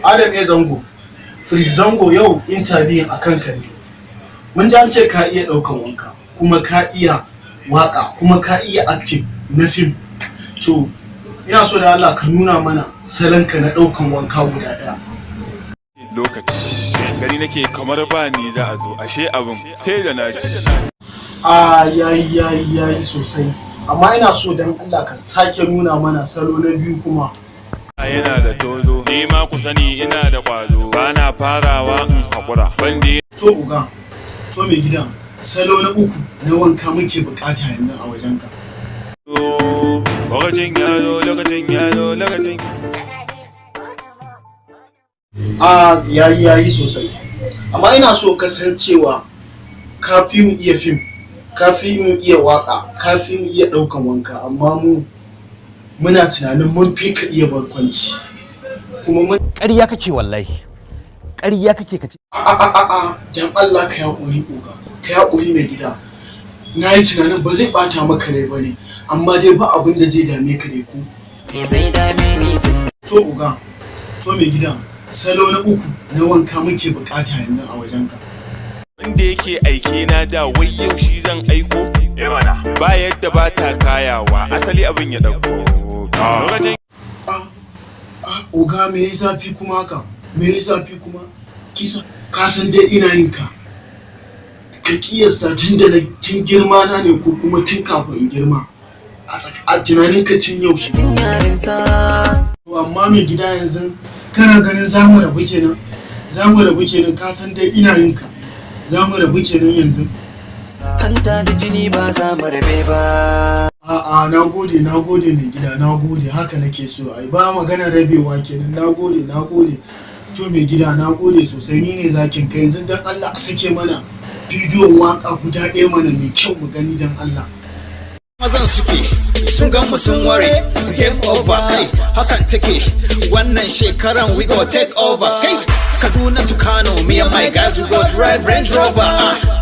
Adam ya zango, Fris zango yau interview a kanka ne. Mun ji an ce ka iya ɗaukan wanka, kuma ka iya waƙa, kuma ka iya acting na fim. To, ina so da Allah ka nuna mana salonka na ɗaukan wanka guda ɗaya. Lokaci, gari nake kamar ba ni za a zo, ashe abin sai da na ji. Yayi sosai. Amma ina so dan Allah ka sake nuna mana salo na biyu kuma. Yana da tozo, ni ma ku sani ina da kwazo, bana farawa in hakura. Bandi. To uga, to mai gidan, salo na uku na wanka muke bukata yanzu a wajenka. Lokacin lokacin. Yayi sosai. Amma ina so ka san cewa ka fi mu iya fim, ka fi mu iya waka, ka fi mu iya daukan wanka, amma muna tunanin mun fi ka iya barkwanci. Kuma mun ƙarya kake wallahi. Ƙarya kake kace. Dan Allah ka yaƙuri uga. Ka yaƙuri mai gida. Na yi tunanin ba zai bata maka rai bane, amma dai ba abin da zai dame ka dai ku. Zai dame ni. To uga, to mai gidan, salo na uku na wanka muke bukata yanzu a wajenka. Wanda yake aike na da wai yau shi zan aiko. Ba yadda ba ta kayawa, asali abin ya dauko. Lokacin. Oga me yi zafi kuma haka? Me yi zafi kuma? Kisa, ka san dai ina yin ka. Ka kiyasta tun girma na ne ko kuma tun kafin in girma. A tunanin ka tun yaushe. Amma mai gida yanzu kana ganin zamu rabu kenan ka san dai ina yin ka. Zamu rabu kenan yanzu. Hanta da jini ba za mu rabe ba. Na gode mai gida, na gode, haka nake so. Ai ba maganar rabewa kenan. Na gode. To mai gida, na gode sosai, ni ne zakin kai. Yanzu dan Allah a sake mana bidiyon waka guda ɗaya mana mai kyau mu gani dan Allah. Mazan suke sun gan mu sun ware, game over kai, hakan take wannan shekaran we go take over kai. Kaduna to Kano, me and my guys we go drive Range Rover.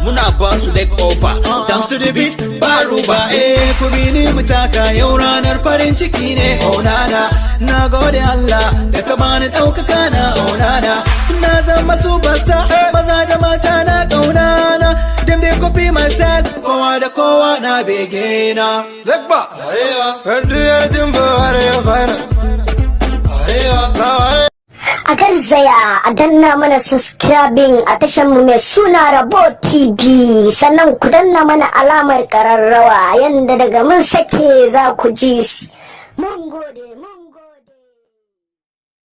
Muna bus leg over, dance to the beat, baruba. Ku bi ni mu taka yau ranar farin ciki ne. Oh nana, na gode Allah da ka bani ɗaukaka na. Oh nana, na zama superstar, maza da mata na ƙaunana. Dem dey copy my style, kowa da kowa na bege na. Legba, do anything for your finance. A garzaya a danna mana subscribing a tashar mu mai suna Rabo TV, sannan ku danna mana alamar ƙararrawa yanda daga mun sake za ku ji. Mun gode.